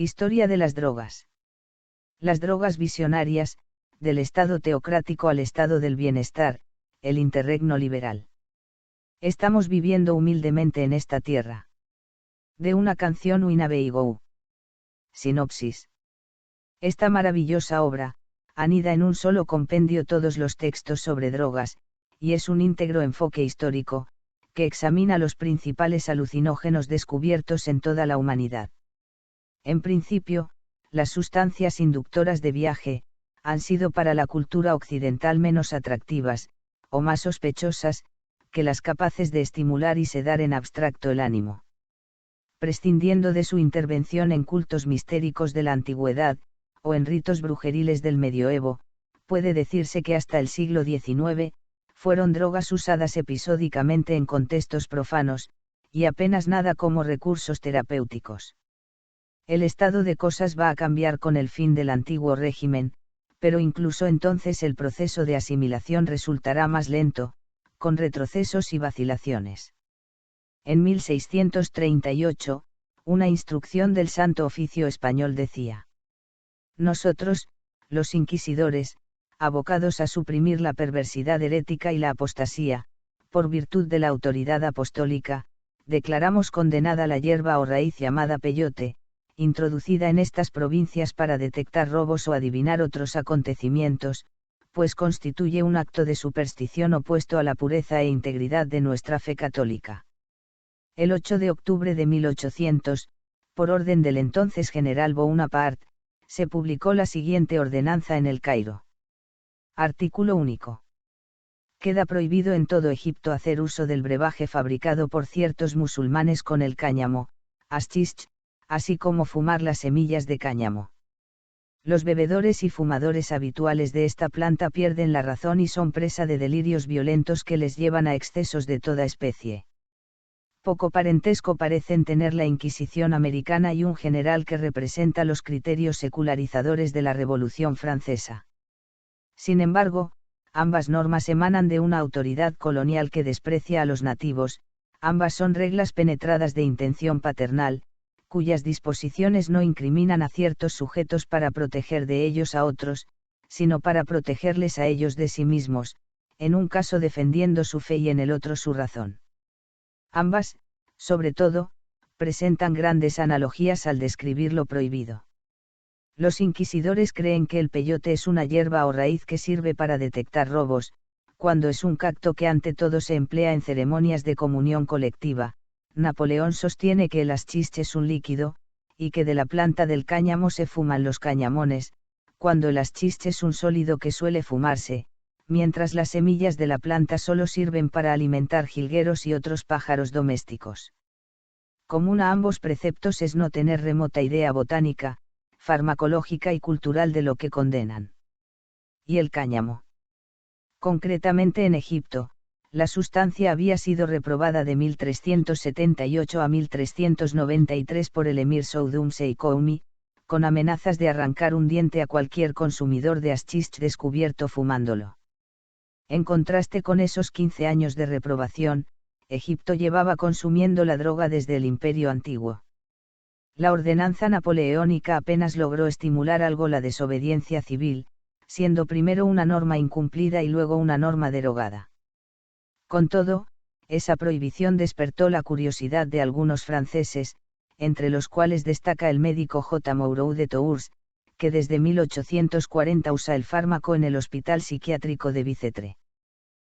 Historia de las drogas. Las drogas visionarias, del estado teocrático al estado del bienestar, el interregno liberal. Estamos viviendo humildemente en esta tierra. De una canción Winnebago Go. Sinopsis. Esta maravillosa obra, anida en un solo compendio todos los textos sobre drogas, y es un íntegro enfoque histórico, que examina los principales alucinógenos descubiertos en toda la humanidad. En principio, las sustancias inductoras de viaje, han sido para la cultura occidental menos atractivas, o más sospechosas, que las capaces de estimular y sedar en abstracto el ánimo. Prescindiendo de su intervención en cultos mistéricos de la antigüedad, o en ritos brujeriles del medioevo, puede decirse que hasta el siglo XIX, fueron drogas usadas episódicamente en contextos profanos, y apenas nada como recursos terapéuticos. El estado de cosas va a cambiar con el fin del antiguo régimen, pero incluso entonces el proceso de asimilación resultará más lento, con retrocesos y vacilaciones. En 1638, una instrucción del Santo Oficio español decía: nosotros, los inquisidores, abocados a suprimir la perversidad herética y la apostasía, por virtud de la autoridad apostólica, declaramos condenada la hierba o raíz llamada peyote, introducida en estas provincias para detectar robos o adivinar otros acontecimientos, pues constituye un acto de superstición opuesto a la pureza e integridad de nuestra fe católica. El 8 de octubre de 1800, por orden del entonces general Bonaparte, se publicó la siguiente ordenanza en El Cairo. Artículo único. Queda prohibido en todo Egipto hacer uso del brebaje fabricado por ciertos musulmanes con el cáñamo, hashish, así como fumar las semillas de cáñamo. Los bebedores y fumadores habituales de esta planta pierden la razón y son presa de delirios violentos que les llevan a excesos de toda especie. Poco parentesco parecen tener la Inquisición americana y un general que representa los criterios secularizadores de la Revolución Francesa. Sin embargo, ambas normas emanan de una autoridad colonial que desprecia a los nativos, ambas son reglas penetradas de intención paternal, cuyas disposiciones no incriminan a ciertos sujetos para proteger de ellos a otros, sino para protegerles a ellos de sí mismos, en un caso defendiendo su fe y en el otro su razón. Ambas, sobre todo, presentan grandes analogías al describir lo prohibido. Los inquisidores creen que el peyote es una hierba o raíz que sirve para detectar robos, cuando es un cacto que ante todo se emplea en ceremonias de comunión colectiva. Napoleón sostiene que el hashish es un líquido, y que de la planta del cáñamo se fuman los cañamones, cuando el hashish es un sólido que suele fumarse, mientras las semillas de la planta solo sirven para alimentar jilgueros y otros pájaros domésticos. Común a ambos preceptos es no tener remota idea botánica, farmacológica y cultural de lo que condenan. Y el cáñamo. Concretamente en Egipto, la sustancia había sido reprobada de 1378 a 1393 por el emir Soudum Seikoumi, con amenazas de arrancar un diente a cualquier consumidor de hashish descubierto fumándolo. En contraste con esos 15 años de reprobación, Egipto llevaba consumiendo la droga desde el Imperio Antiguo. La ordenanza napoleónica apenas logró estimular algo la desobediencia civil, siendo primero una norma incumplida y luego una norma derogada. Con todo, esa prohibición despertó la curiosidad de algunos franceses, entre los cuales destaca el médico J. Moreau de Tours, que desde 1840 usa el fármaco en el Hospital Psiquiátrico de Bicêtre.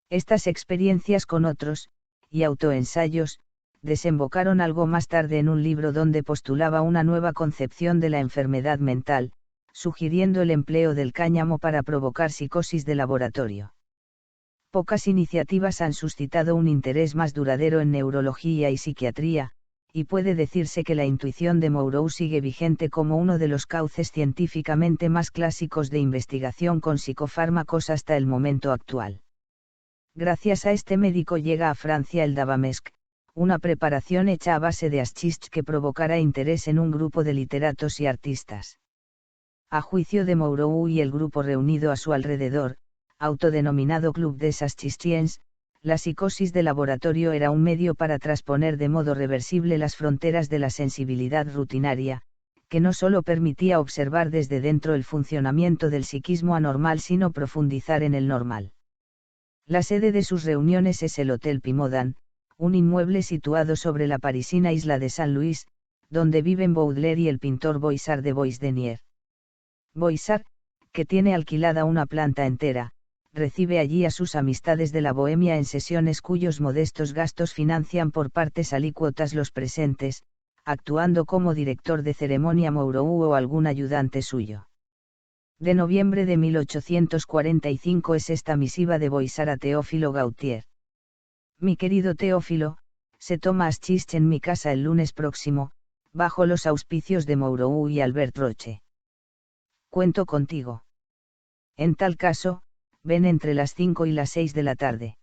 Estas experiencias con otros, y autoensayos, desembocaron algo más tarde en un libro donde postulaba una nueva concepción de la enfermedad mental, sugiriendo el empleo del cáñamo para provocar psicosis de laboratorio. Pocas iniciativas han suscitado un interés más duradero en neurología y psiquiatría, y puede decirse que la intuición de Moreau sigue vigente como uno de los cauces científicamente más clásicos de investigación con psicofármacos hasta el momento actual. Gracias a este médico llega a Francia el Davamesk, una preparación hecha a base de hashish que provocará interés en un grupo de literatos y artistas. A juicio de Moreau y el grupo reunido a su alrededor, autodenominado Club des Hashishtiens, la psicosis de laboratorio era un medio para trasponer de modo reversible las fronteras de la sensibilidad rutinaria, que no solo permitía observar desde dentro el funcionamiento del psiquismo anormal sino profundizar en el normal. La sede de sus reuniones es el Hotel Pimodan, un inmueble situado sobre la parisina isla de San Luis, donde viven Baudelaire y el pintor Boissard de Bois-Denier. Boissard, que tiene alquilada una planta entera, recibe allí a sus amistades de la Bohemia en sesiones cuyos modestos gastos financian por partes alícuotas los presentes, actuando como director de ceremonia Mourou o algún ayudante suyo. De noviembre de 1845 es esta misiva de Boissard a Teófilo Gautier. Mi querido Teófilo, se toma Aschich en mi casa el lunes próximo, bajo los auspicios de Mourou y Albert Roche. Cuento contigo. En tal caso, ven entre las 5 y las 6 de la tarde.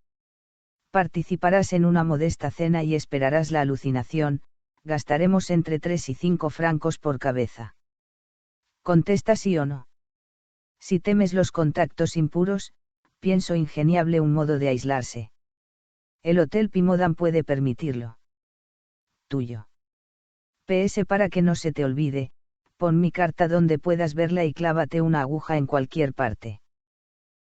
Participarás en una modesta cena y esperarás la alucinación, gastaremos entre 3 y 5 francos por cabeza. Contesta sí o no. Si temes los contactos impuros, pienso ingeniable un modo de aislarse. El Hotel Pimodan puede permitirlo. Tuyo. PS para que no se te olvide, pon mi carta donde puedas verla y clávate una aguja en cualquier parte.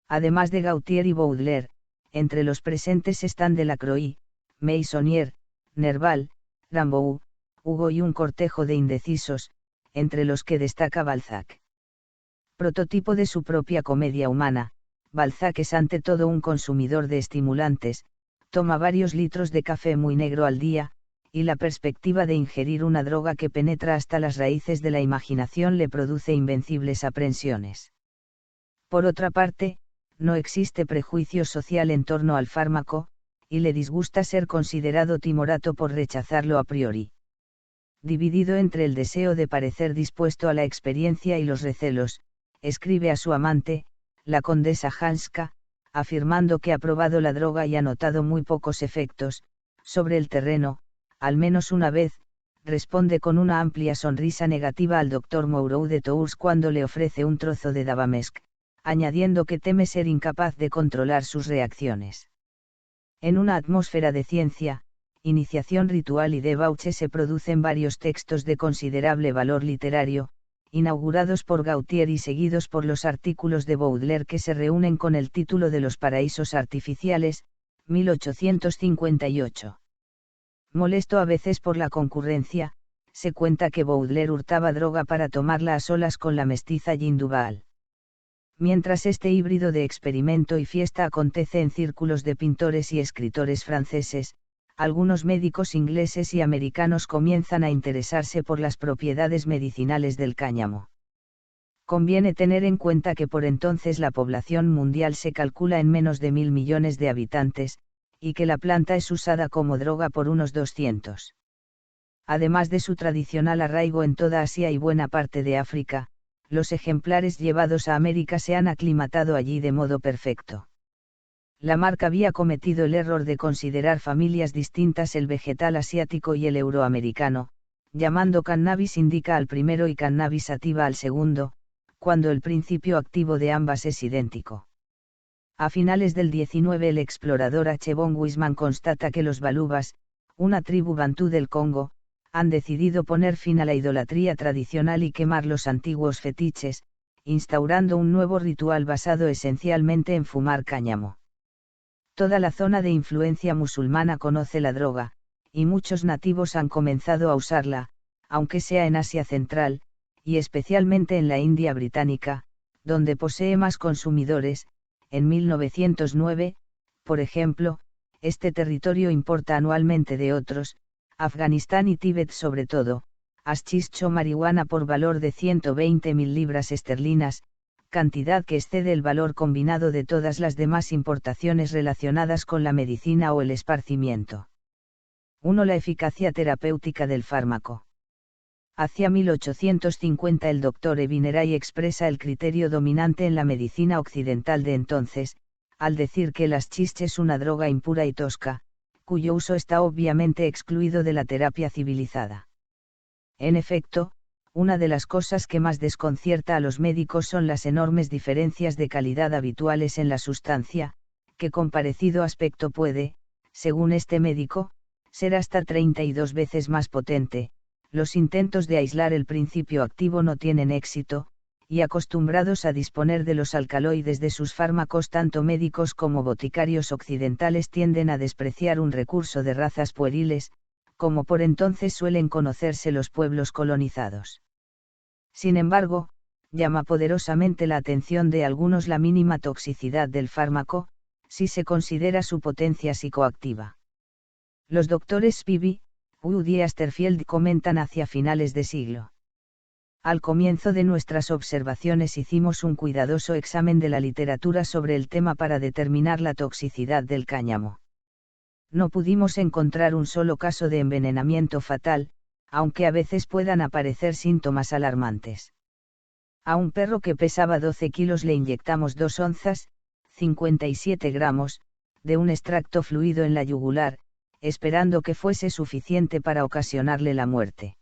Además de Gautier y Baudelaire, entre los presentes están Delacroix, Meissonier, Nerval, Rimbaud, Hugo y un cortejo de indecisos, entre los que destaca Balzac. Prototipo de su propia comedia humana, Balzac es ante todo un consumidor de estimulantes, toma varios litros de café muy negro al día, y la perspectiva de ingerir una droga que penetra hasta las raíces de la imaginación le produce invencibles aprensiones. Por otra parte, no existe prejuicio social en torno al fármaco, y le disgusta ser considerado timorato por rechazarlo a priori. Dividido entre el deseo de parecer dispuesto a la experiencia y los recelos, escribe a su amante, la condesa Hanska, afirmando que ha probado la droga y ha notado muy pocos efectos, sobre el terreno, al menos una vez, responde con una amplia sonrisa negativa al doctor Moreau de Tours cuando le ofrece un trozo de Davamesc, añadiendo que teme ser incapaz de controlar sus reacciones. En una atmósfera de ciencia, iniciación ritual y debauche se producen varios textos de considerable valor literario, inaugurados por Gautier y seguidos por los artículos de Baudelaire que se reúnen con el título de Los paraísos artificiales, 1858. Molesto a veces por la concurrencia, se cuenta que Baudelaire hurtaba droga para tomarla a solas con la mestiza Jean Duval. Mientras este híbrido de experimento y fiesta acontece en círculos de pintores y escritores franceses, algunos médicos ingleses y americanos comienzan a interesarse por las propiedades medicinales del cáñamo. Conviene tener en cuenta que por entonces la población mundial se calcula en menos de 1.000 millones de habitantes, y que la planta es usada como droga por unos 200. Además de su tradicional arraigo en toda Asia y buena parte de África, los ejemplares llevados a América se han aclimatado allí de modo perfecto. Lamarck había cometido el error de considerar familias distintas el vegetal asiático y el euroamericano, llamando cannabis indica al primero y cannabis sativa al segundo, cuando el principio activo de ambas es idéntico. A finales del 19 el explorador H. von Weizmann constata que los balubas, una tribu bantú del Congo, han decidido poner fin a la idolatría tradicional y quemar los antiguos fetiches, instaurando un nuevo ritual basado esencialmente en fumar cáñamo. Toda la zona de influencia musulmana conoce la droga, y muchos nativos han comenzado a usarla, aunque sea en Asia Central, y especialmente en la India británica, donde posee más consumidores. En 1909, por ejemplo, este territorio importa anualmente de otros, Afganistán y Tíbet sobre todo, haschisch o marihuana por valor de 120.000 libras esterlinas, cantidad que excede el valor combinado de todas las demás importaciones relacionadas con la medicina o el esparcimiento. 1. La eficacia terapéutica del fármaco. Hacia 1850 el Dr. Evineray expresa el criterio dominante en la medicina occidental de entonces, al decir que el haschisch es una droga impura y tosca, cuyo uso está obviamente excluido de la terapia civilizada. En efecto, una de las cosas que más desconcierta a los médicos son las enormes diferencias de calidad habituales en la sustancia, que con parecido aspecto puede, según este médico, ser hasta 32 veces más potente, los intentos de aislar el principio activo no tienen éxito, y acostumbrados a disponer de los alcaloides de sus fármacos tanto médicos como boticarios occidentales tienden a despreciar un recurso de razas pueriles, como por entonces suelen conocerse los pueblos colonizados. Sin embargo, llama poderosamente la atención de algunos la mínima toxicidad del fármaco, si se considera su potencia psicoactiva. Los doctores Spivey, y Asterfield comentan hacia finales de siglo. Al comienzo de nuestras observaciones hicimos un cuidadoso examen de la literatura sobre el tema para determinar la toxicidad del cáñamo. No pudimos encontrar un solo caso de envenenamiento fatal, aunque a veces puedan aparecer síntomas alarmantes. A un perro que pesaba 12 kilos le inyectamos 2 onzas, 57 gramos, de un extracto fluido en la yugular, esperando que fuese suficiente para ocasionarle la muerte.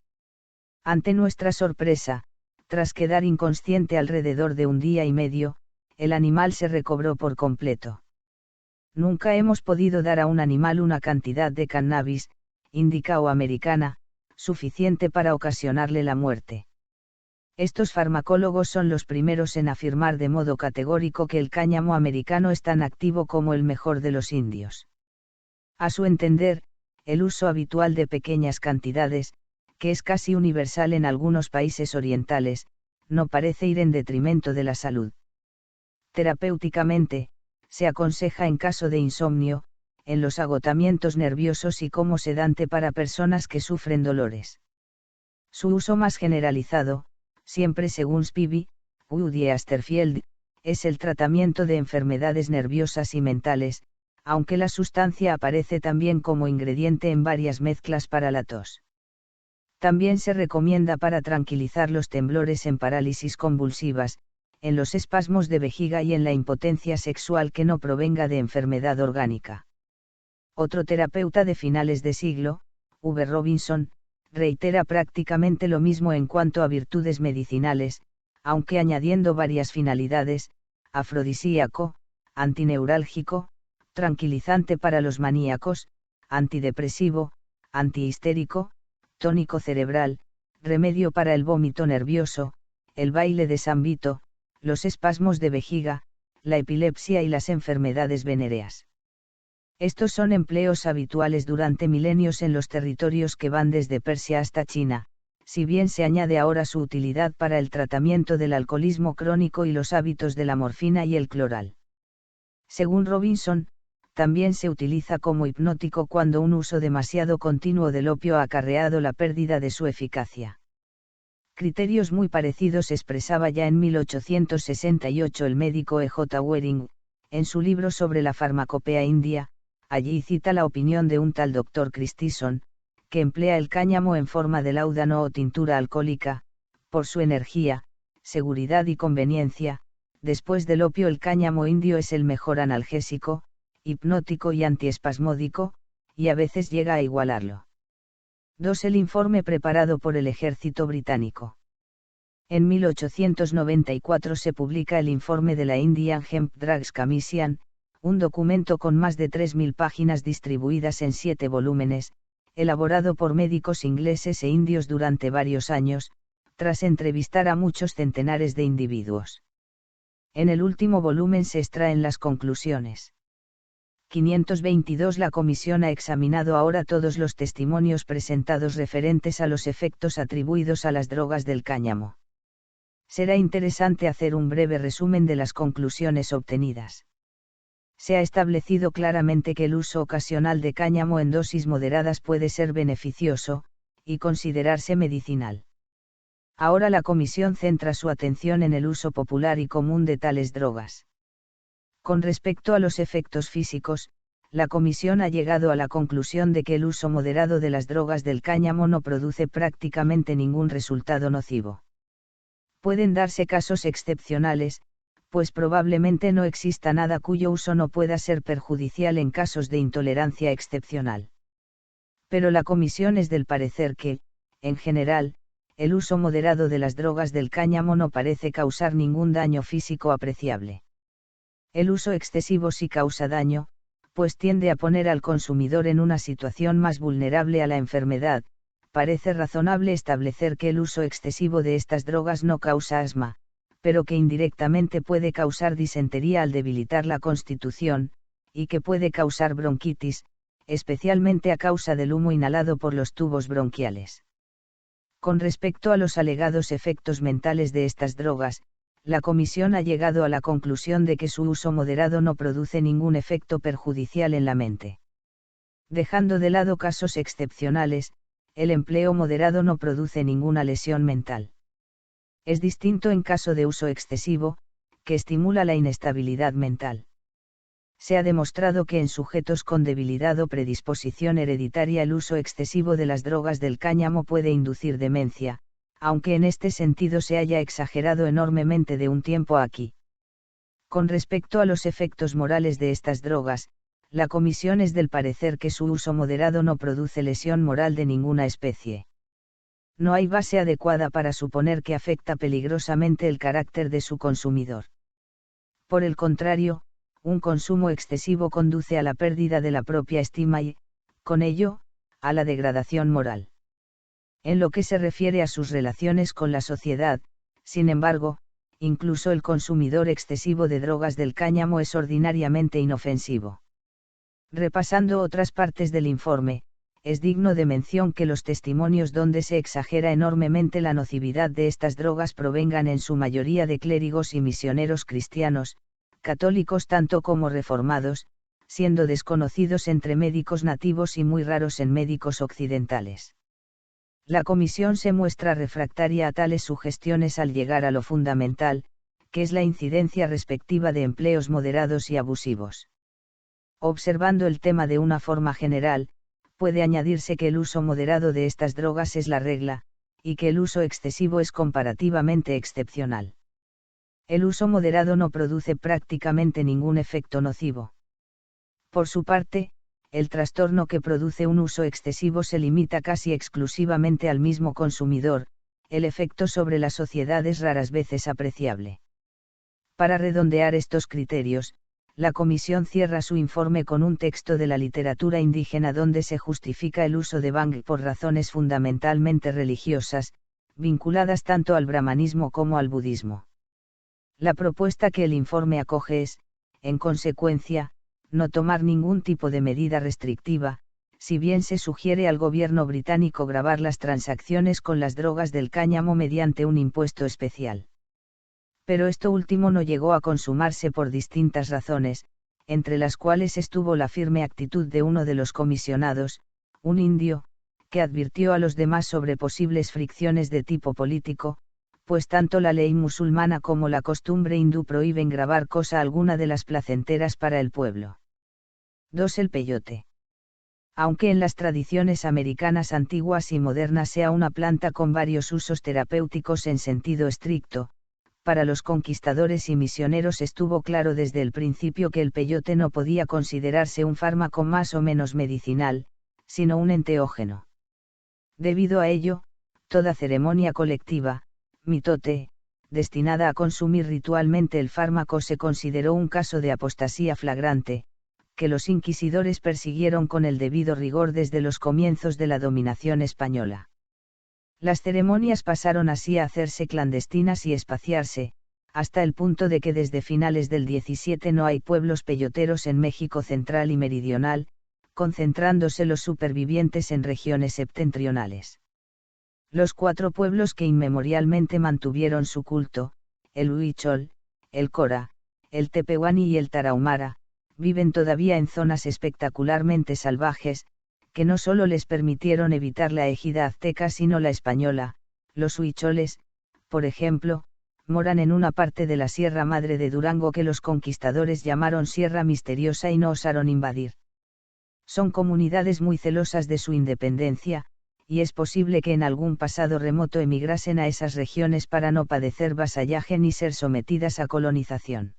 Ante nuestra sorpresa, tras quedar inconsciente alrededor de un día y medio, el animal se recobró por completo. Nunca hemos podido dar a un animal una cantidad de cannabis, indica o americana, suficiente para ocasionarle la muerte. Estos farmacólogos son los primeros en afirmar de modo categórico que el cáñamo americano es tan activo como el mejor de los indios. A su entender, el uso habitual de pequeñas cantidades, que es casi universal en algunos países orientales, no parece ir en detrimento de la salud. Terapéuticamente, se aconseja en caso de insomnio, en los agotamientos nerviosos y como sedante para personas que sufren dolores. Su uso más generalizado, siempre según Spivey, y Asterfield, es el tratamiento de enfermedades nerviosas y mentales, aunque la sustancia aparece también como ingrediente en varias mezclas para la tos. También se recomienda para tranquilizar los temblores en parálisis convulsivas, en los espasmos de vejiga y en la impotencia sexual que no provenga de enfermedad orgánica. Otro terapeuta de finales de siglo, V. Robinson, reitera prácticamente lo mismo en cuanto a virtudes medicinales, aunque añadiendo varias finalidades: afrodisíaco, antineurálgico, tranquilizante para los maníacos, antidepresivo, antihistérico, tónico cerebral, remedio para el vómito nervioso, el baile de San Vito, los espasmos de vejiga, la epilepsia y las enfermedades venéreas. Estos son empleos habituales durante milenios en los territorios que van desde Persia hasta China, si bien se añade ahora su utilidad para el tratamiento del alcoholismo crónico y los hábitos de la morfina y el cloral. Según Robinson, también se utiliza como hipnótico cuando un uso demasiado continuo del opio ha acarreado la pérdida de su eficacia. Criterios muy parecidos expresaba ya en 1868 el médico E. J. Waring, en su libro sobre la farmacopea india. Allí cita la opinión de un tal Dr. Christison, que emplea el cáñamo en forma de láudano o tintura alcohólica, por su energía, seguridad y conveniencia. Después del opio el cáñamo indio es el mejor analgésico, hipnótico y antiespasmódico, y a veces llega a igualarlo. 2. El informe preparado por el ejército británico. En 1894 se publica el informe de la Indian Hemp Drugs Commission, un documento con más de 3.000 páginas distribuidas en 7 volúmenes, elaborado por médicos ingleses e indios durante varios años, tras entrevistar a muchos centenares de individuos. En el último volumen se extraen las conclusiones. 522. La comisión ha examinado ahora todos los testimonios presentados referentes a los efectos atribuidos a las drogas del cáñamo. Será interesante hacer un breve resumen de las conclusiones obtenidas. Se ha establecido claramente que el uso ocasional de cáñamo en dosis moderadas puede ser beneficioso, y considerarse medicinal. Ahora la comisión centra su atención en el uso popular y común de tales drogas. Con respecto a los efectos físicos, la comisión ha llegado a la conclusión de que el uso moderado de las drogas del cáñamo no produce prácticamente ningún resultado nocivo. Pueden darse casos excepcionales, pues probablemente no exista nada cuyo uso no pueda ser perjudicial en casos de intolerancia excepcional. Pero la comisión es del parecer que, en general, el uso moderado de las drogas del cáñamo no parece causar ningún daño físico apreciable. El uso excesivo sí causa daño, pues tiende a poner al consumidor en una situación más vulnerable a la enfermedad, parece razonable establecer que el uso excesivo de estas drogas no causa asma, pero que indirectamente puede causar disentería al debilitar la constitución, y que puede causar bronquitis, especialmente a causa del humo inhalado por los tubos bronquiales. Con respecto a los alegados efectos mentales de estas drogas, la Comisión ha llegado a la conclusión de que su uso moderado no produce ningún efecto perjudicial en la mente. Dejando de lado casos excepcionales, el empleo moderado no produce ninguna lesión mental. Es distinto en caso de uso excesivo, que estimula la inestabilidad mental. Se ha demostrado que en sujetos con debilidad o predisposición hereditaria el uso excesivo de las drogas del cáñamo puede inducir demencia, aunque en este sentido se haya exagerado enormemente de un tiempo a aquí. Con respecto a los efectos morales de estas drogas, la Comisión es del parecer que su uso moderado no produce lesión moral de ninguna especie. No hay base adecuada para suponer que afecta peligrosamente el carácter de su consumidor. Por el contrario, un consumo excesivo conduce a la pérdida de la propia estima y, con ello, a la degradación moral. En lo que se refiere a sus relaciones con la sociedad, sin embargo, incluso el consumidor excesivo de drogas del cáñamo es ordinariamente inofensivo. Repasando otras partes del informe, es digno de mención que los testimonios donde se exagera enormemente la nocividad de estas drogas provengan en su mayoría de clérigos y misioneros cristianos, católicos tanto como reformados, siendo desconocidos entre médicos nativos y muy raros en médicos occidentales. La Comisión se muestra refractaria a tales sugestiones al llegar a lo fundamental, que es la incidencia respectiva de empleos moderados y abusivos. Observando el tema de una forma general, puede añadirse que el uso moderado de estas drogas es la regla, y que el uso excesivo es comparativamente excepcional. El uso moderado no produce prácticamente ningún efecto nocivo. Por su parte, el trastorno que produce un uso excesivo se limita casi exclusivamente al mismo consumidor, el efecto sobre la sociedad es raras veces apreciable. Para redondear estos criterios, la Comisión cierra su informe con un texto de la literatura indígena donde se justifica el uso de bhang por razones fundamentalmente religiosas, vinculadas tanto al brahmanismo como al budismo. La propuesta que el informe acoge es, en consecuencia, no tomar ningún tipo de medida restrictiva, si bien se sugiere al gobierno británico gravar las transacciones con las drogas del cáñamo mediante un impuesto especial. Pero esto último no llegó a consumarse por distintas razones, entre las cuales estuvo la firme actitud de uno de los comisionados, un indio, que advirtió a los demás sobre posibles fricciones de tipo político, pues tanto la ley musulmana como la costumbre hindú prohíben grabar cosa alguna de las placenteras para el pueblo. 2. El peyote. Aunque en las tradiciones americanas antiguas y modernas sea una planta con varios usos terapéuticos en sentido estricto, para los conquistadores y misioneros estuvo claro desde el principio que el peyote no podía considerarse un fármaco más o menos medicinal, sino un enteógeno. Debido a ello, toda ceremonia colectiva, mitote, destinada a consumir ritualmente el fármaco se consideró un caso de apostasía flagrante, que los inquisidores persiguieron con el debido rigor desde los comienzos de la dominación española. Las ceremonias pasaron así a hacerse clandestinas y espaciarse, hasta el punto de que desde finales del 17 no hay pueblos peyoteros en México central y meridional, concentrándose los supervivientes en regiones septentrionales. Los 4 pueblos que inmemorialmente mantuvieron su culto, el Huichol, el Cora, el Tepehuani y el Tarahumara, viven todavía en zonas espectacularmente salvajes, que no solo les permitieron evitar la égida azteca sino la española. Los huicholes, por ejemplo, moran en una parte de la Sierra Madre de Durango que los conquistadores llamaron Sierra Misteriosa y no osaron invadir. Son comunidades muy celosas de su independencia, y es posible que en algún pasado remoto emigrasen a esas regiones para no padecer vasallaje ni ser sometidas a colonización.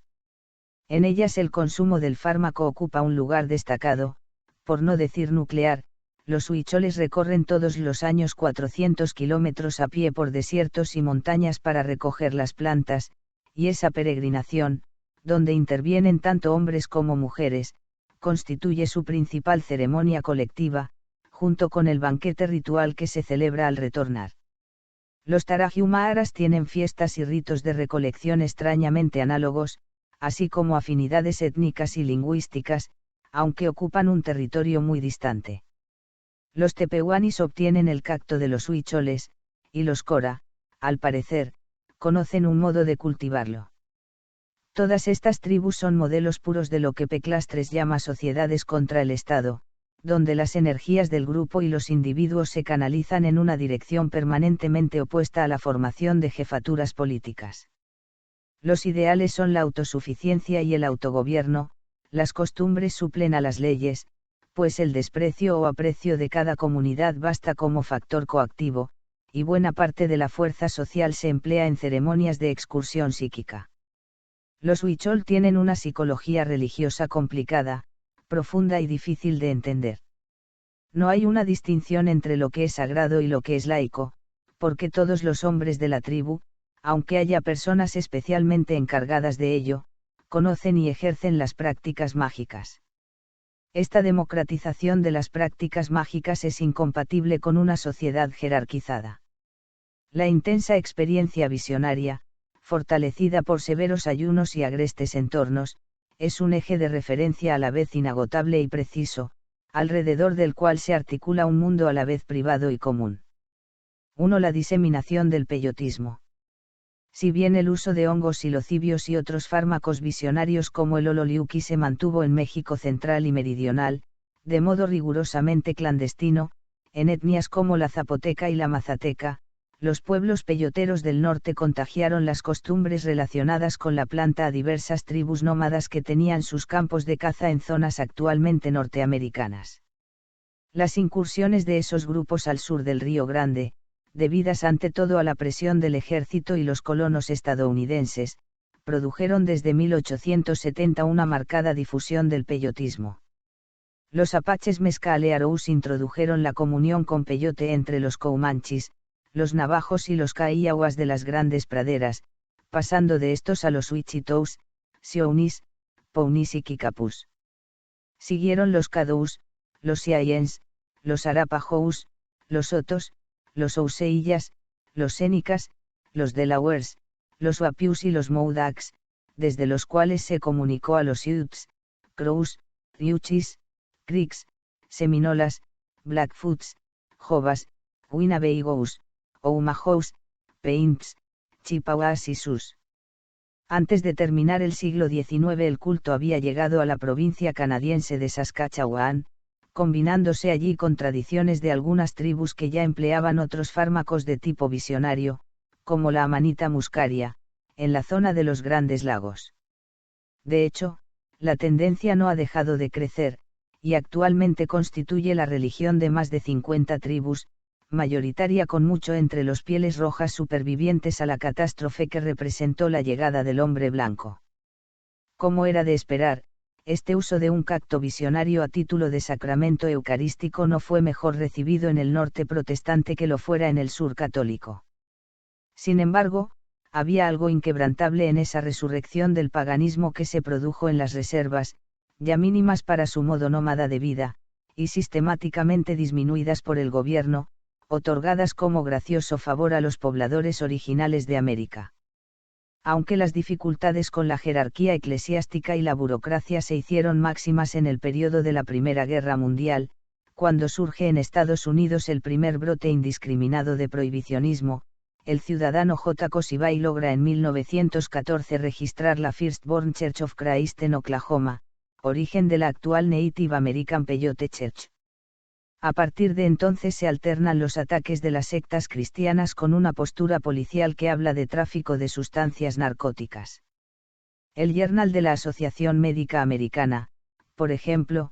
En ellas el consumo del fármaco ocupa un lugar destacado, por no decir nuclear. Los huicholes recorren todos los años 400 kilómetros a pie por desiertos y montañas para recoger las plantas, y esa peregrinación, donde intervienen tanto hombres como mujeres, constituye su principal ceremonia colectiva, junto con el banquete ritual que se celebra al retornar. Los Tarahumaras tienen fiestas y ritos de recolección extrañamente análogos, así como afinidades étnicas y lingüísticas, aunque ocupan un territorio muy distante. Los tepehuanis obtienen el cacto de los huicholes, y los cora, al parecer, conocen un modo de cultivarlo. Todas estas tribus son modelos puros de lo que Peclastres llama sociedades contra el Estado, donde las energías del grupo y los individuos se canalizan en una dirección permanentemente opuesta a la formación de jefaturas políticas. Los ideales son la autosuficiencia y el autogobierno, las costumbres suplen a las leyes, pues el desprecio o aprecio de cada comunidad basta como factor coactivo, y buena parte de la fuerza social se emplea en ceremonias de excursión psíquica. Los huichol tienen una psicología religiosa complicada, profunda y difícil de entender. No hay una distinción entre lo que es sagrado y lo que es laico, porque todos los hombres de la tribu, aunque haya personas especialmente encargadas de ello, conocen y ejercen las prácticas mágicas. Esta democratización de las prácticas mágicas es incompatible con una sociedad jerarquizada. La intensa experiencia visionaria, fortalecida por severos ayunos y agrestes entornos, es un eje de referencia a la vez inagotable y preciso, alrededor del cual se articula un mundo a la vez privado y común. 1. La diseminación del peyotismo. Si bien el uso de hongos psilocibios y otros fármacos visionarios como el ololiuqui se mantuvo en México central y meridional, de modo rigurosamente clandestino, en etnias como la zapoteca y la mazateca, los pueblos peyoteros del norte contagiaron las costumbres relacionadas con la planta a diversas tribus nómadas que tenían sus campos de caza en zonas actualmente norteamericanas. Las incursiones de esos grupos al sur del Río Grande, debidas ante todo a la presión del ejército y los colonos estadounidenses, produjeron desde 1870 una marcada difusión del peyotismo. Los apaches mescalearous introdujeron la comunión con peyote entre los comanches, los navajos y los caíaguas de las grandes praderas, pasando de estos a los wichitous, siounis, pounis y kikapus. Siguieron los cadous, los siayens, los arapahous, los otos, los ouseillas, los sénicas, los delawares, los wapius y los moudaks, desde los cuales se comunicó a los utes, crows, yuchis, creeks, seminolas, blackfoots, jovas, winnebagoes, oumahous, paints, chippewas y sus. Antes de terminar el siglo XIX el culto había llegado a la provincia canadiense de Saskatchewan, combinándose allí con tradiciones de algunas tribus que ya empleaban otros fármacos de tipo visionario, como la amanita muscaria, en la zona de los Grandes Lagos. De hecho, la tendencia no ha dejado de crecer, y actualmente constituye la religión de más de 50 tribus, mayoritaria con mucho entre los pieles rojas supervivientes a la catástrofe que representó la llegada del hombre blanco. Como era de esperar, este uso de un cacto visionario a título de sacramento eucarístico no fue mejor recibido en el norte protestante que lo fuera en el sur católico. Sin embargo, había algo inquebrantable en esa resurrección del paganismo que se produjo en las reservas, ya mínimas para su modo nómada de vida, y sistemáticamente disminuidas por el gobierno, otorgadas como gracioso favor a los pobladores originales de América. Aunque las dificultades con la jerarquía eclesiástica y la burocracia se hicieron máximas en el periodo de la Primera Guerra Mundial, cuando surge en Estados Unidos el primer brote indiscriminado de prohibicionismo, el ciudadano J. Cosibay logra en 1914 registrar la Firstborn Church of Christ en Oklahoma, origen de la actual Native American Peyote Church. A partir de entonces se alternan los ataques de las sectas cristianas con una postura policial que habla de tráfico de sustancias narcóticas. El Journal de la Asociación Médica Americana, por ejemplo,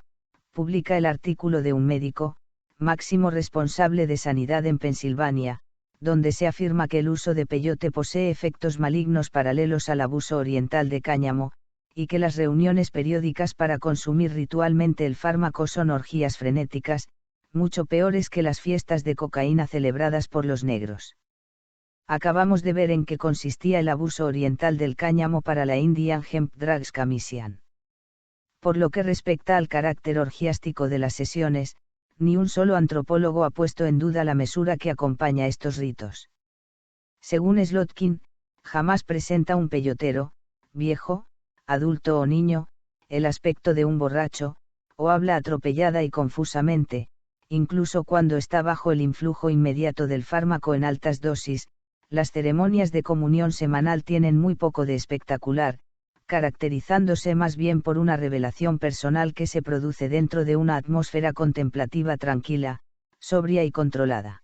publica el artículo de un médico, máximo responsable de sanidad en Pensilvania, donde se afirma que el uso de peyote posee efectos malignos paralelos al abuso oriental de cáñamo, y que las reuniones periódicas para consumir ritualmente el fármaco son orgías frenéticas, mucho peores que las fiestas de cocaína celebradas por los negros. Acabamos de ver en qué consistía el abuso oriental del cáñamo para la Indian Hemp Drugs Commission. Por lo que respecta al carácter orgiástico de las sesiones, ni un solo antropólogo ha puesto en duda la mesura que acompaña estos ritos. Según Slotkin, jamás presenta un peyotero, viejo, adulto o niño, el aspecto de un borracho, o habla atropellada y confusamente, incluso cuando está bajo el influjo inmediato del fármaco en altas dosis. Las ceremonias de comunión semanal tienen muy poco de espectacular, caracterizándose más bien por una revelación personal que se produce dentro de una atmósfera contemplativa tranquila, sobria y controlada.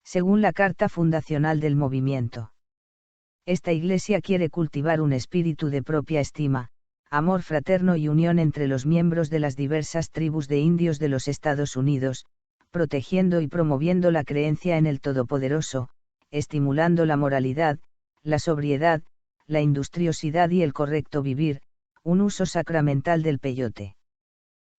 Según la carta fundacional del movimiento, esta Iglesia quiere cultivar un espíritu de propia estima, amor fraterno y unión entre los miembros de las diversas tribus de indios de los Estados Unidos, protegiendo y promoviendo la creencia en el Todopoderoso, estimulando la moralidad, la sobriedad, la industriosidad y el correcto vivir, un uso sacramental del peyote.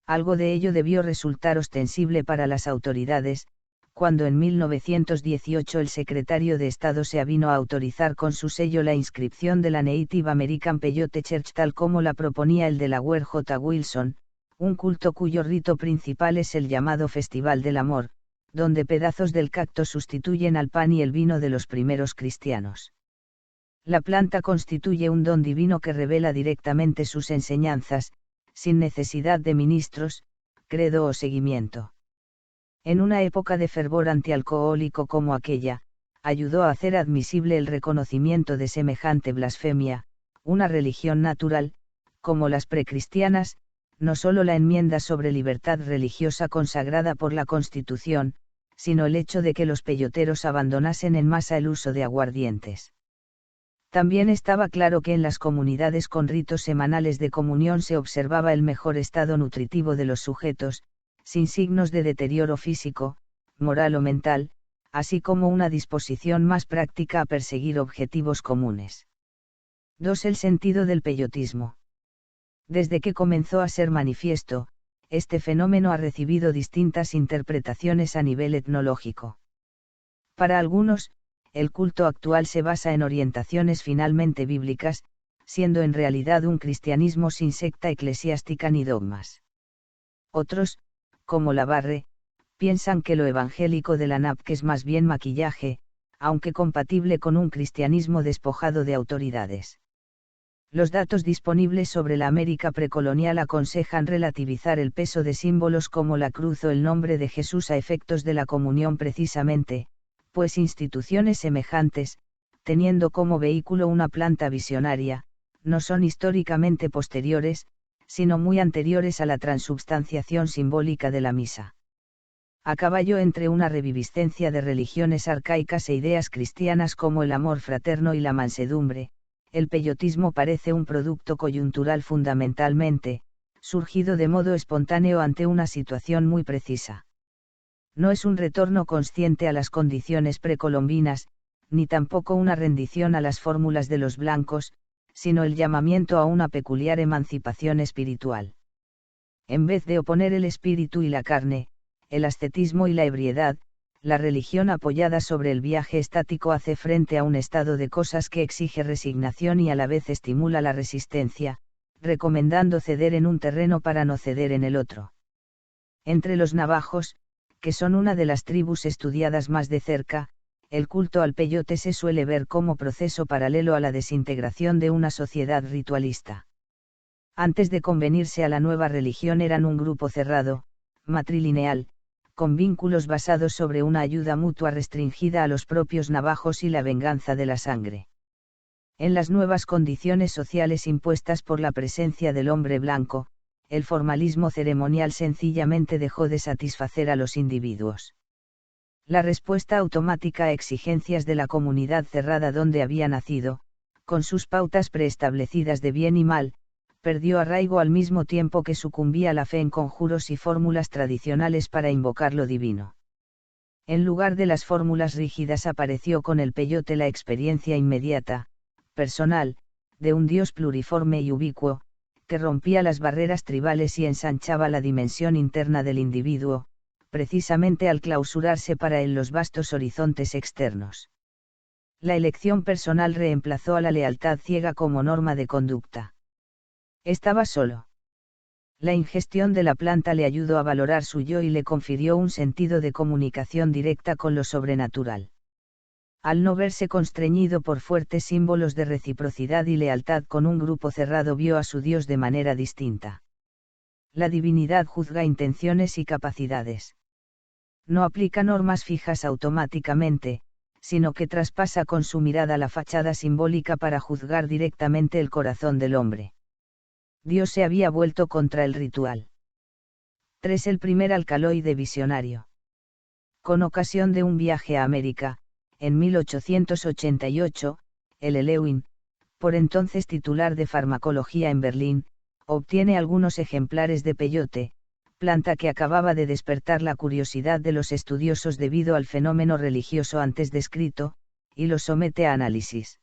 Algo de ello debió resultar ostensible para las autoridades, cuando en 1918 el secretario de Estado se avino a autorizar con su sello la inscripción de la Native American Peyote Church tal como la proponía el Delaware J. Wilson, un culto cuyo rito principal es el llamado Festival del Amor, donde pedazos del cacto sustituyen al pan y el vino de los primeros cristianos. La planta constituye un don divino que revela directamente sus enseñanzas, sin necesidad de ministros, credo o seguimiento. En una época de fervor antialcohólico como aquella, ayudó a hacer admisible el reconocimiento de semejante blasfemia, una religión natural, como las precristianas, no solo la enmienda sobre libertad religiosa consagrada por la Constitución, sino el hecho de que los peyoteros abandonasen en masa el uso de aguardientes. También estaba claro que en las comunidades con ritos semanales de comunión se observaba el mejor estado nutritivo de los sujetos, sin signos de deterioro físico, moral o mental, así como una disposición más práctica a perseguir objetivos comunes. 2. El sentido del peyotismo. Desde que comenzó a ser manifiesto, este fenómeno ha recibido distintas interpretaciones a nivel etnológico. Para algunos, el culto actual se basa en orientaciones finalmente bíblicas, siendo en realidad un cristianismo sin secta eclesiástica ni dogmas. Otros, como Labarre, piensan que lo evangélico de la NAPC es más bien maquillaje, aunque compatible con un cristianismo despojado de autoridades. Los datos disponibles sobre la América precolonial aconsejan relativizar el peso de símbolos como la cruz o el nombre de Jesús a efectos de la comunión precisamente, pues instituciones semejantes, teniendo como vehículo una planta visionaria, no son históricamente posteriores, sino muy anteriores a la transubstanciación simbólica de la misa. A caballo entre una reviviscencia de religiones arcaicas e ideas cristianas como el amor fraterno y la mansedumbre, el peyotismo parece un producto coyuntural fundamentalmente, surgido de modo espontáneo ante una situación muy precisa. No es un retorno consciente a las condiciones precolombinas, ni tampoco una rendición a las fórmulas de los blancos, sino el llamamiento a una peculiar emancipación espiritual. En vez de oponer el espíritu y la carne, el ascetismo y la ebriedad, la religión apoyada sobre el viaje estático hace frente a un estado de cosas que exige resignación y a la vez estimula la resistencia, recomendando ceder en un terreno para no ceder en el otro. Entre los navajos, que son una de las tribus estudiadas más de cerca, el culto al peyote se suele ver como proceso paralelo a la desintegración de una sociedad ritualista. Antes de convenirse a la nueva religión eran un grupo cerrado, matrilineal, con vínculos basados sobre una ayuda mutua restringida a los propios navajos y la venganza de la sangre. En las nuevas condiciones sociales impuestas por la presencia del hombre blanco, el formalismo ceremonial sencillamente dejó de satisfacer a los individuos. La respuesta automática a exigencias de la comunidad cerrada donde había nacido, con sus pautas preestablecidas de bien y mal, perdió arraigo al mismo tiempo que sucumbía la fe en conjuros y fórmulas tradicionales para invocar lo divino. En lugar de las fórmulas rígidas apareció con el peyote la experiencia inmediata, personal, de un Dios pluriforme y ubicuo, que rompía las barreras tribales y ensanchaba la dimensión interna del individuo, precisamente al clausurarse para él los vastos horizontes externos. La elección personal reemplazó a la lealtad ciega como norma de conducta. Estaba solo. La ingestión de la planta le ayudó a valorar su yo y le confirió un sentido de comunicación directa con lo sobrenatural. Al no verse constreñido por fuertes símbolos de reciprocidad y lealtad con un grupo cerrado, vio a su Dios de manera distinta. La divinidad juzga intenciones y capacidades. No aplica normas fijas automáticamente, sino que traspasa con su mirada la fachada simbólica para juzgar directamente el corazón del hombre. Dios se había vuelto contra el ritual. 3. El primer alcaloide visionario. Con ocasión de un viaje a América, en 1888, L. Lewin, por entonces titular de farmacología en Berlín, obtiene algunos ejemplares de peyote, planta que acababa de despertar la curiosidad de los estudiosos debido al fenómeno religioso antes descrito, y los somete a análisis.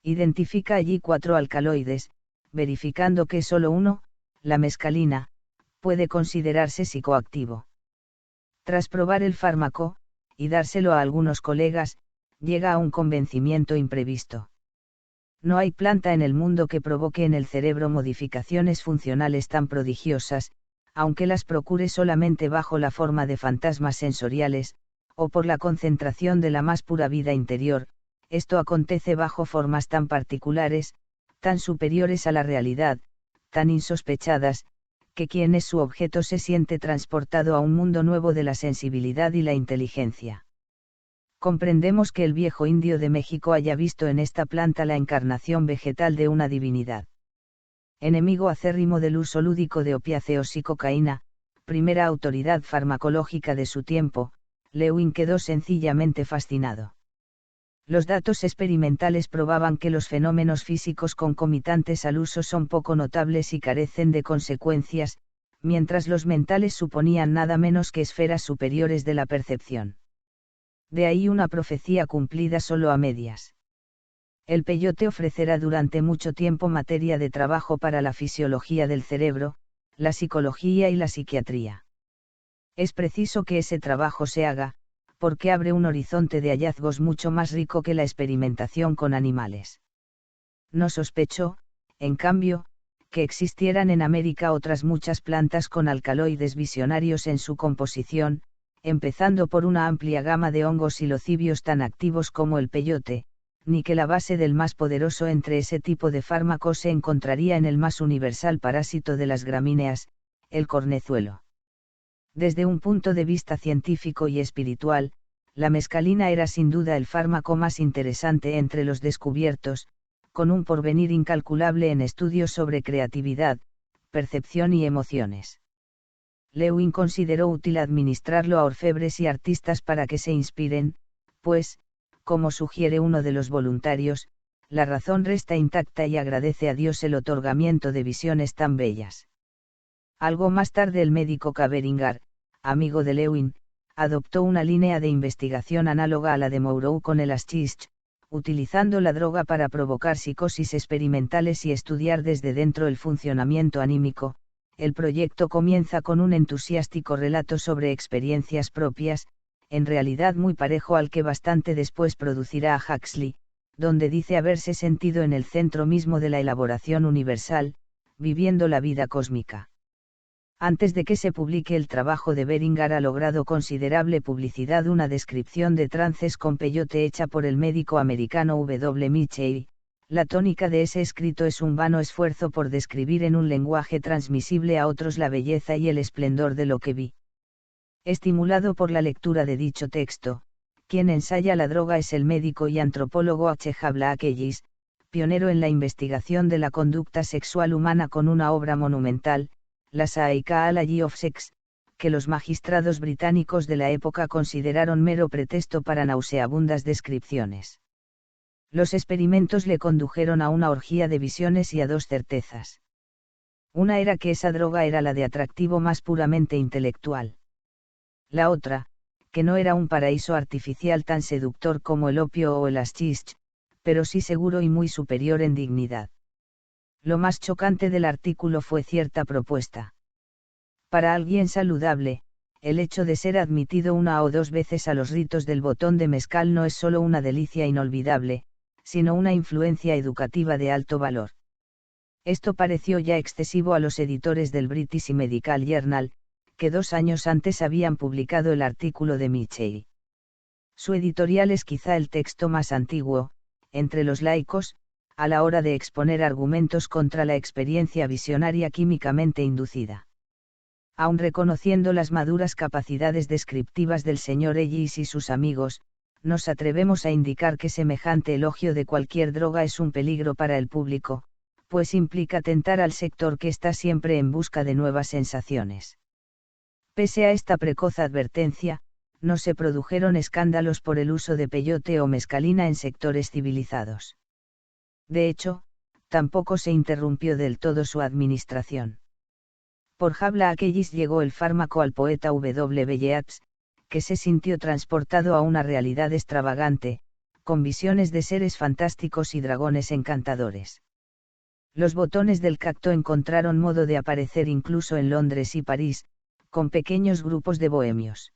Identifica allí 4 alcaloides, verificando que solo uno, la mescalina, puede considerarse psicoactivo. Tras probar el fármaco, y dárselo a algunos colegas, llega a un convencimiento imprevisto. No hay planta en el mundo que provoque en el cerebro modificaciones funcionales tan prodigiosas, aunque las procure solamente bajo la forma de fantasmas sensoriales, o por la concentración de la más pura vida interior. Esto acontece bajo formas tan particulares, tan superiores a la realidad, tan insospechadas, que quien es su objeto se siente transportado a un mundo nuevo de la sensibilidad y la inteligencia. Comprendemos que el viejo indio de México haya visto en esta planta la encarnación vegetal de una divinidad. Enemigo acérrimo del uso lúdico de opiáceos y cocaína, primera autoridad farmacológica de su tiempo, Lewin quedó sencillamente fascinado. Los datos experimentales probaban que los fenómenos físicos concomitantes al uso son poco notables y carecen de consecuencias, mientras los mentales suponían nada menos que esferas superiores de la percepción. De ahí una profecía cumplida solo a medias. El peyote ofrecerá durante mucho tiempo materia de trabajo para la fisiología del cerebro, la psicología y la psiquiatría. Es preciso que ese trabajo se haga, porque abre un horizonte de hallazgos mucho más rico que la experimentación con animales. No sospechó, en cambio, que existieran en América otras muchas plantas con alcaloides visionarios en su composición, empezando por una amplia gama de hongos silocibios tan activos como el peyote, ni que la base del más poderoso entre ese tipo de fármacos se encontraría en el más universal parásito de las gramíneas, el cornezuelo. Desde un punto de vista científico y espiritual, la mescalina era sin duda el fármaco más interesante entre los descubiertos, con un porvenir incalculable en estudios sobre creatividad, percepción y emociones. Lewin consideró útil administrarlo a orfebres y artistas para que se inspiren, pues, como sugiere uno de los voluntarios, la razón resta intacta y agradece a Dios el otorgamiento de visiones tan bellas. Algo más tarde el médico Caveringar, amigo de Lewin, adoptó una línea de investigación análoga a la de Moreau con el hashish, utilizando la droga para provocar psicosis experimentales y estudiar desde dentro el funcionamiento anímico. El proyecto comienza con un entusiástico relato sobre experiencias propias, en realidad muy parejo al que bastante después producirá a Huxley, donde dice haberse sentido en el centro mismo de la elaboración universal, viviendo la vida cósmica. Antes de que se publique el trabajo de Beringer ha logrado considerable publicidad una descripción de trances con peyote hecha por el médico americano W. Mitchell. La tónica de ese escrito es un vano esfuerzo por describir en un lenguaje transmisible a otros la belleza y el esplendor de lo que vi. Estimulado por la lectura de dicho texto, quien ensaya la droga es el médico y antropólogo H. Black Ellis, pionero en la investigación de la conducta sexual humana con una obra monumental, la Psychology of Sex, que los magistrados británicos de la época consideraron mero pretexto para nauseabundas descripciones. Los experimentos le condujeron a una orgía de visiones y a 2 certezas. Una era que esa droga era la de atractivo más puramente intelectual. La otra, que no era un paraíso artificial tan seductor como el opio o el hashish, pero sí seguro y muy superior en dignidad. Lo más chocante del artículo fue cierta propuesta. Para alguien saludable, el hecho de ser admitido 1 o 2 veces a los ritos del botón de mezcal no es solo una delicia inolvidable, sino una influencia educativa de alto valor. Esto pareció ya excesivo a los editores del British Medical Journal, que 2 años antes habían publicado el artículo de Mitchell. Su editorial es quizá el texto más antiguo, entre los laicos, a la hora de exponer argumentos contra la experiencia visionaria químicamente inducida. Aun reconociendo las maduras capacidades descriptivas del Sr. Ellis y sus amigos, nos atrevemos a indicar que semejante elogio de cualquier droga es un peligro para el público, pues implica tentar al sector que está siempre en busca de nuevas sensaciones. Pese a esta precoz advertencia, no se produjeron escándalos por el uso de peyote o mescalina en sectores civilizados. De hecho, tampoco se interrumpió del todo su administración. Por Havelock Ellis llegó el fármaco al poeta W. Yeats, que se sintió transportado a una realidad extravagante, con visiones de seres fantásticos y dragones encantadores. Los botones del cacto encontraron modo de aparecer incluso en Londres y París, con pequeños grupos de bohemios.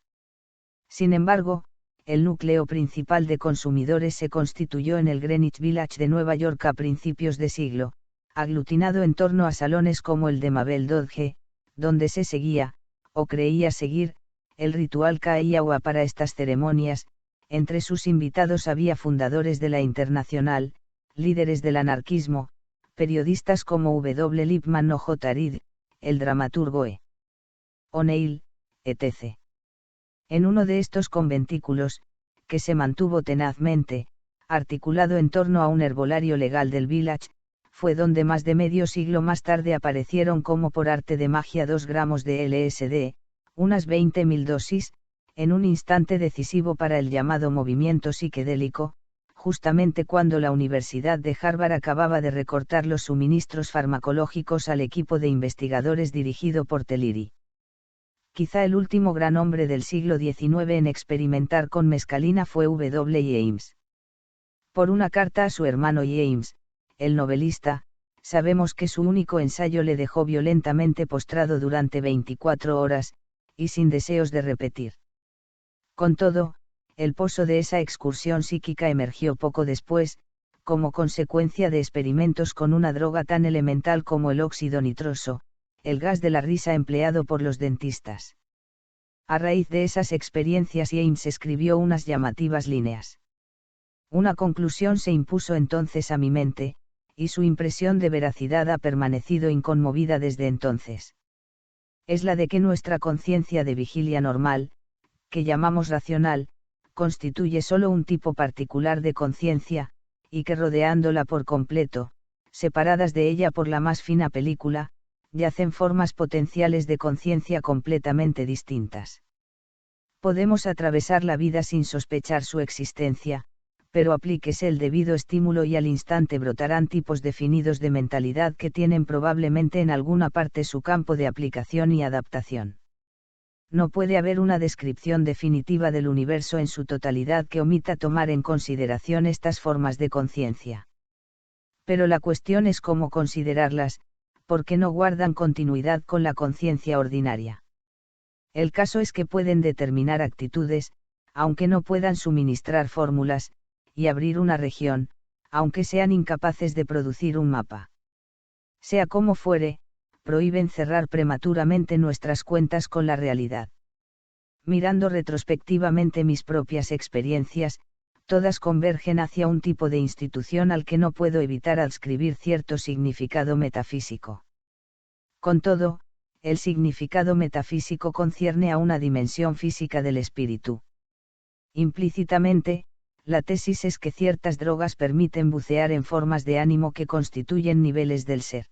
Sin embargo, el núcleo principal de consumidores se constituyó en el Greenwich Village de Nueva York a principios de siglo, aglutinado en torno a salones como el de Mabel Dodge, donde se seguía, o creía seguir, el ritual Kaiawa para estas ceremonias. Entre sus invitados había fundadores de la Internacional, líderes del anarquismo, periodistas como W. Lippmann o J. Reed, el dramaturgo E. O'Neill, etc. En uno de estos conventículos, que se mantuvo tenazmente, articulado en torno a un herbolario legal del Village, fue donde más de medio siglo más tarde aparecieron como por arte de magia 2 gramos de LSD, unas 20.000 dosis, en un instante decisivo para el llamado movimiento psiquedélico, justamente cuando la Universidad de Harvard acababa de recortar los suministros farmacológicos al equipo de investigadores dirigido por Teleri. Quizá el último gran hombre del siglo XIX en experimentar con mescalina fue W. James. Por una carta a su hermano James, el novelista, sabemos que su único ensayo le dejó violentamente postrado durante 24 horas, y sin deseos de repetir. Con todo, el pozo de esa excursión psíquica emergió poco después, como consecuencia de experimentos con una droga tan elemental como el óxido nitroso, el gas de la risa empleado por los dentistas. A raíz de esas experiencias James escribió unas llamativas líneas. Una conclusión se impuso entonces a mi mente, y su impresión de veracidad ha permanecido inconmovida desde entonces. Es la de que nuestra conciencia de vigilia normal, que llamamos racional, constituye solo un tipo particular de conciencia, y que rodeándola por completo, separadas de ella por la más fina película, yacen formas potenciales de conciencia completamente distintas. Podemos atravesar la vida sin sospechar su existencia, pero aplíquese el debido estímulo y al instante brotarán tipos definidos de mentalidad que tienen probablemente en alguna parte su campo de aplicación y adaptación. No puede haber una descripción definitiva del universo en su totalidad que omita tomar en consideración estas formas de conciencia. Pero la cuestión es cómo considerarlas, porque no guardan continuidad con la conciencia ordinaria. El caso es que pueden determinar actitudes, aunque no puedan suministrar fórmulas, y abrir una región, aunque sean incapaces de producir un mapa. Sea como fuere, prohíben cerrar prematuramente nuestras cuentas con la realidad. Mirando retrospectivamente mis propias experiencias, todas convergen hacia un tipo de institución al que no puedo evitar adscribir cierto significado metafísico. Con todo, el significado metafísico concierne a una dimensión física del espíritu. Implícitamente, la tesis es que ciertas drogas permiten bucear en formas de ánimo que constituyen niveles del ser.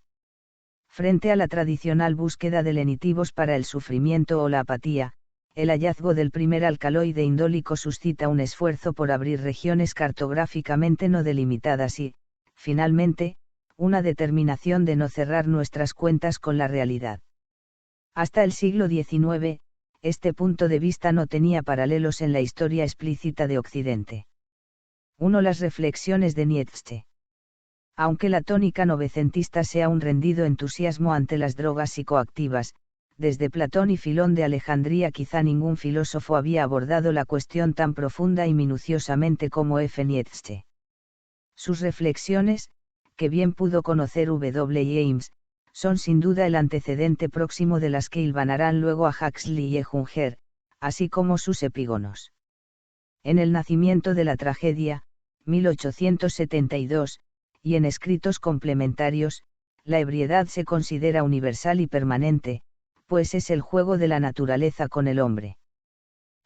Frente a la tradicional búsqueda de lenitivos para el sufrimiento o la apatía, el hallazgo del primer alcaloide indólico suscita un esfuerzo por abrir regiones cartográficamente no delimitadas y, finalmente, una determinación de no cerrar nuestras cuentas con la realidad. Hasta el siglo XIX, este punto de vista no tenía paralelos en la historia explícita de Occidente. 1. Las reflexiones de Nietzsche. Aunque la tónica novecentista sea un rendido entusiasmo ante las drogas psicoactivas, desde Platón y Filón de Alejandría quizá ningún filósofo había abordado la cuestión tan profunda y minuciosamente como F. Nietzsche. Sus reflexiones, que bien pudo conocer W. Ames, son sin duda el antecedente próximo de las que hilvanarán luego a Huxley y Junger, así como sus epígonos. En El nacimiento de la tragedia, 1872, y en escritos complementarios, la ebriedad se considera universal y permanente, pues es el juego de la naturaleza con el hombre.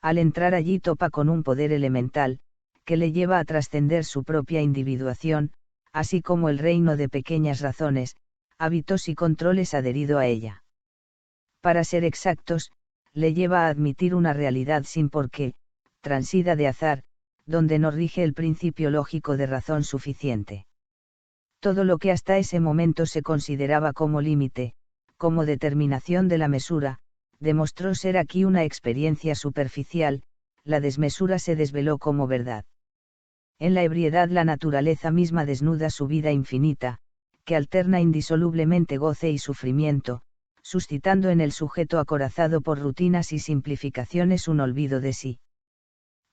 Al entrar allí topa con un poder elemental, que le lleva a trascender su propia individuación, así como el reino de pequeñas razones, hábitos y controles adherido a ella. Para ser exactos, le lleva a admitir una realidad sin porqué, transida de azar, donde no rige el principio lógico de razón suficiente. Todo lo que hasta ese momento se consideraba como límite, como determinación de la mesura, demostró ser aquí una experiencia superficial, la desmesura se desveló como verdad. En la ebriedad la naturaleza misma desnuda su vida infinita, que alterna indisolublemente goce y sufrimiento, suscitando en el sujeto acorazado por rutinas y simplificaciones un olvido de sí.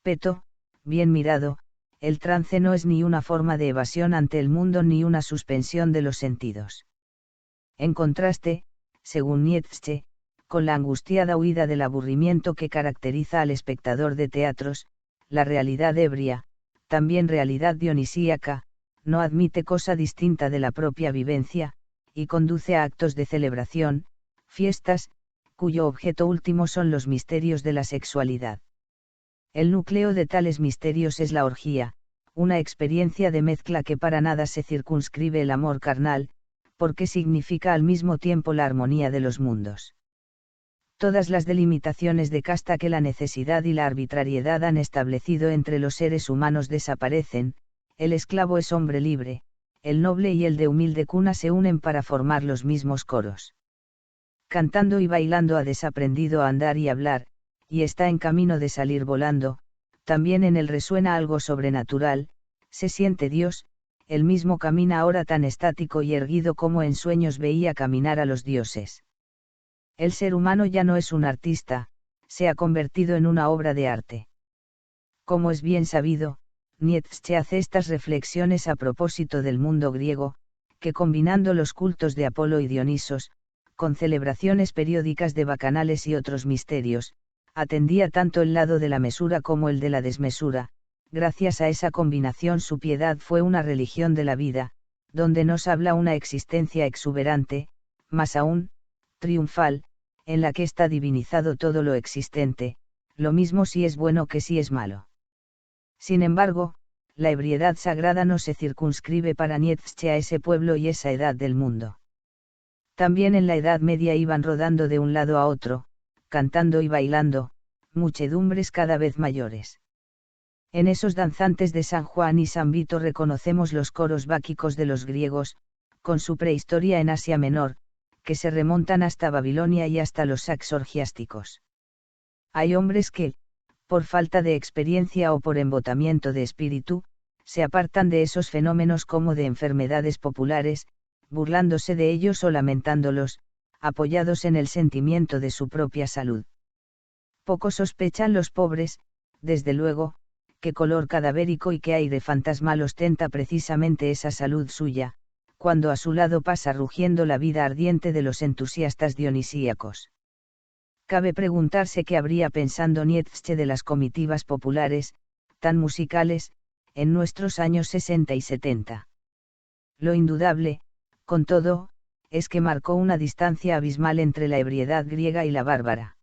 Peto, bien mirado, el trance no es ni una forma de evasión ante el mundo ni una suspensión de los sentidos. En contraste, según Nietzsche, con la angustiada huida del aburrimiento que caracteriza al espectador de teatros, la realidad ebria, también realidad dionisíaca, no admite cosa distinta de la propia vivencia, y conduce a actos de celebración, fiestas, cuyo objeto último son los misterios de la sexualidad. El núcleo de tales misterios es la orgía, una experiencia de mezcla que para nada se circunscribe el amor carnal, porque significa al mismo tiempo la armonía de los mundos. Todas las delimitaciones de casta que la necesidad y la arbitrariedad han establecido entre los seres humanos desaparecen, el esclavo es hombre libre, el noble y el de humilde cuna se unen para formar los mismos coros. Cantando y bailando ha desaprendido a andar y hablar, y está en camino de salir volando, también en él resuena algo sobrenatural, se siente Dios, él mismo camina ahora tan estático y erguido como en sueños veía caminar a los dioses. El ser humano ya no es un artista, se ha convertido en una obra de arte. Como es bien sabido, Nietzsche hace estas reflexiones a propósito del mundo griego, que combinando los cultos de Apolo y Dionisos, con celebraciones periódicas de bacanales y otros misterios, atendía tanto el lado de la mesura como el de la desmesura. Gracias a esa combinación su piedad fue una religión de la vida, donde nos habla una existencia exuberante, más aún, triunfal, en la que está divinizado todo lo existente, lo mismo si es bueno que si es malo. Sin embargo, la ebriedad sagrada no se circunscribe para Nietzsche a ese pueblo y esa edad del mundo. También en la Edad Media iban rodando de un lado a otro, cantando y bailando, muchedumbres cada vez mayores. En esos danzantes de San Juan y San Vito reconocemos los coros báquicos de los griegos, con su prehistoria en Asia Menor, que se remontan hasta Babilonia y hasta los sacs orgiásticos. Hay hombres que, por falta de experiencia o por embotamiento de espíritu, se apartan de esos fenómenos como de enfermedades populares, burlándose de ellos o lamentándolos, apoyados en el sentimiento de su propia salud. Poco sospechan los pobres, desde luego, qué color cadavérico y qué aire fantasmal ostenta precisamente esa salud suya, cuando a su lado pasa rugiendo la vida ardiente de los entusiastas dionisíacos. Cabe preguntarse qué habría pensando Nietzsche de las comitivas populares, tan musicales, en nuestros años 60 y 70. Lo indudable, con todo, es que marcó una distancia abismal entre la ebriedad griega y la bárbara.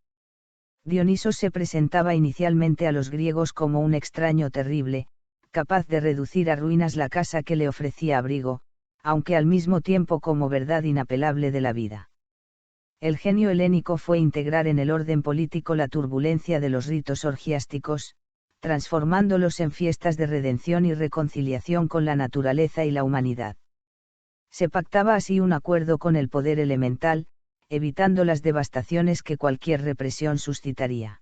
Dionisos se presentaba inicialmente a los griegos como un extraño terrible, capaz de reducir a ruinas la casa que le ofrecía abrigo, aunque al mismo tiempo como verdad inapelable de la vida. El genio helénico fue integrar en el orden político la turbulencia de los ritos orgiásticos, transformándolos en fiestas de redención y reconciliación con la naturaleza y la humanidad. Se pactaba así un acuerdo con el poder elemental, evitando las devastaciones que cualquier represión suscitaría.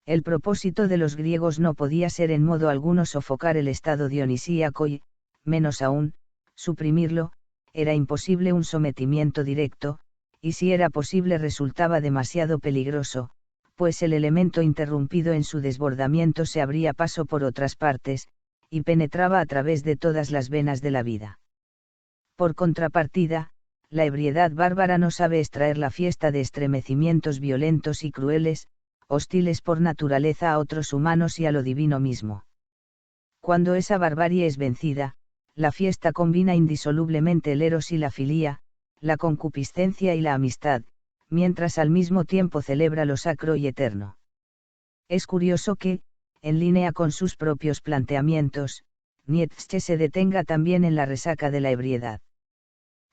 El propósito de los griegos no podía ser en modo alguno sofocar el estado dionisíaco y, menos aún, suprimirlo, era imposible un sometimiento directo, y si era posible resultaba demasiado peligroso, pues el elemento interrumpido en su desbordamiento se abría paso por otras partes, y penetraba a través de todas las venas de la vida. Por contrapartida, la ebriedad bárbara no sabe extraer la fiesta de estremecimientos violentos y crueles, hostiles por naturaleza a otros humanos y a lo divino mismo. Cuando esa barbarie es vencida, la fiesta combina indisolublemente el eros y la filía, la concupiscencia y la amistad, mientras al mismo tiempo celebra lo sacro y eterno. Es curioso que, en línea con sus propios planteamientos, Nietzsche se detenga también en la resaca de la ebriedad.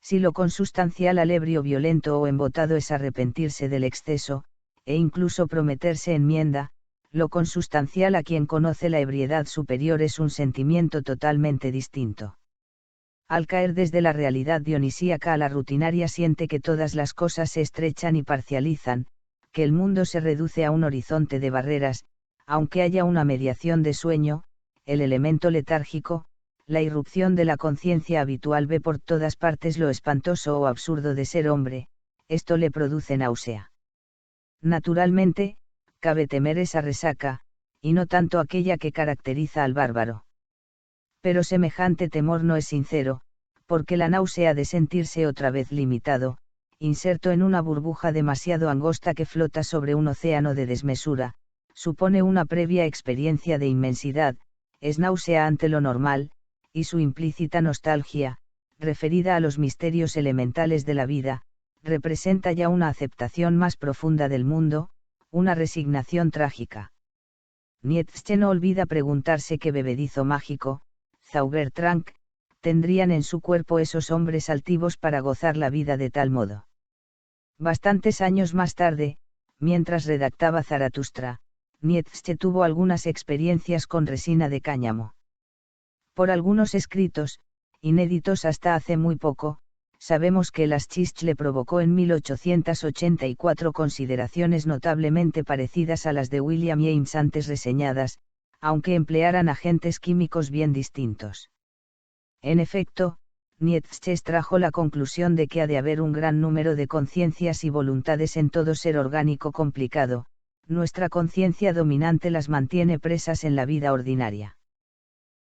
Si lo consustancial al ebrio violento o embotado es arrepentirse del exceso, e incluso prometerse enmienda, lo consustancial a quien conoce la ebriedad superior es un sentimiento totalmente distinto. Al caer desde la realidad dionisíaca a la rutinaria siente que todas las cosas se estrechan y parcializan, que el mundo se reduce a un horizonte de barreras, aunque haya una mediación de sueño, el elemento letárgico, la irrupción de la conciencia habitual ve por todas partes lo espantoso o absurdo de ser hombre, esto le produce náusea. Naturalmente, cabe temer esa resaca, y no tanto aquella que caracteriza al bárbaro. Pero semejante temor no es sincero, porque la náusea de sentirse otra vez limitado, inserto en una burbuja demasiado angosta que flota sobre un océano de desmesura, supone una previa experiencia de inmensidad, es náusea ante lo normal, y su implícita nostalgia, referida a los misterios elementales de la vida, representa ya una aceptación más profunda del mundo, una resignación trágica. Nietzsche no olvida preguntarse qué bebedizo mágico, Zaubertrank, tendrían en su cuerpo esos hombres altivos para gozar la vida de tal modo. Bastantes años más tarde, mientras redactaba Zaratustra, Nietzsche tuvo algunas experiencias con resina de cáñamo. Por algunos escritos, inéditos hasta hace muy poco, sabemos que el haschisch le provocó en 1884 consideraciones notablemente parecidas a las de William James antes reseñadas, aunque emplearan agentes químicos bien distintos. En efecto, Nietzsche extrajo la conclusión de que ha de haber un gran número de conciencias y voluntades en todo ser orgánico complicado, nuestra conciencia dominante las mantiene presas en la vida ordinaria.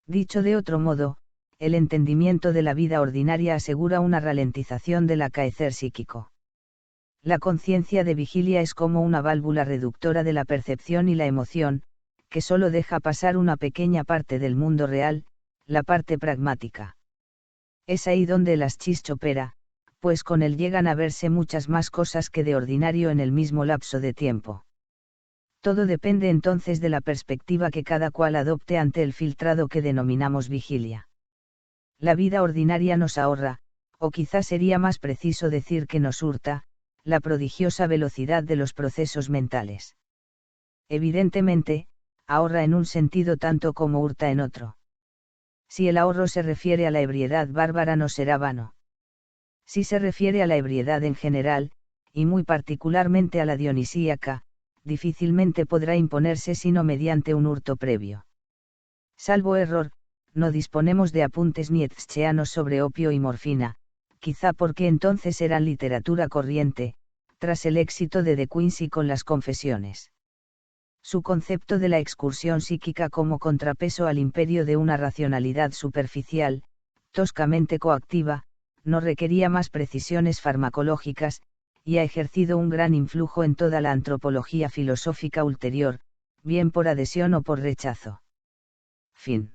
Dicho de otro modo, el entendimiento de la vida ordinaria asegura una ralentización del acaecer psíquico. La conciencia de vigilia es como una válvula reductora de la percepción y la emoción, que solo deja pasar una pequeña parte del mundo real, la parte pragmática. Es ahí donde el haschisch opera, pues con él llegan a verse muchas más cosas que de ordinario en el mismo lapso de tiempo. Todo depende entonces de la perspectiva que cada cual adopte ante el filtrado que denominamos vigilia. La vida ordinaria nos ahorra, o quizás sería más preciso decir que nos hurta, la prodigiosa velocidad de los procesos mentales. Evidentemente, ahorra en un sentido tanto como hurta en otro. Si el ahorro se refiere a la ebriedad bárbara no será vano. Si se refiere a la ebriedad en general, y muy particularmente a la dionisíaca, difícilmente podrá imponerse sino mediante un hurto previo. Salvo error, no disponemos de apuntes nietzscheanos sobre opio y morfina, quizá porque entonces eran literatura corriente, tras el éxito de De Quincey con las confesiones. Su concepto de la excursión psíquica como contrapeso al imperio de una racionalidad superficial, toscamente coactiva, no requería más precisiones farmacológicas, y ha ejercido un gran influjo en toda la antropología filosófica ulterior, bien por adhesión o por rechazo. Fin.